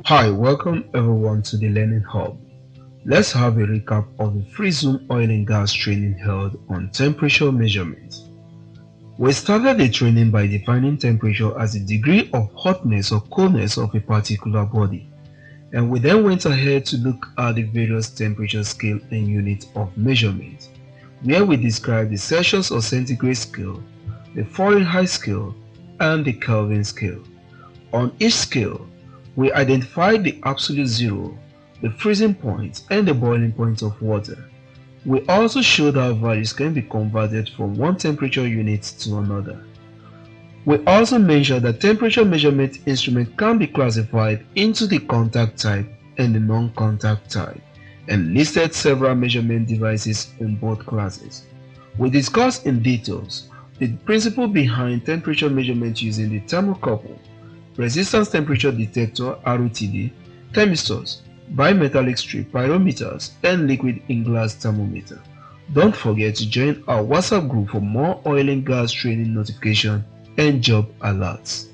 Hi, welcome everyone to the Learning Hub. Let's have a recap of the free Zoom oil and gas training held on temperature measurement. We started the training by defining temperature as the degree of hotness or coldness of a particular body, and we then went ahead to look at the various temperature scale and units of measurement, where we described the Celsius or centigrade scale, the Fahrenheit scale, and the Kelvin scale. On each scale, we identified the absolute zero, the freezing point, and the boiling point of water. We also showed how values can be converted from one temperature unit to another. We also mentioned that temperature measurement instrument can be classified into the contact type and the non-contact type, and listed several measurement devices in both classes. We discussed in details the principle behind temperature measurement using the thermocouple, resistance temperature detector (RTD), thermistors, bimetallic strip pyrometers, and liquid in glass thermometer. Don't forget to join our WhatsApp group for more oil and gas training notification and job alerts.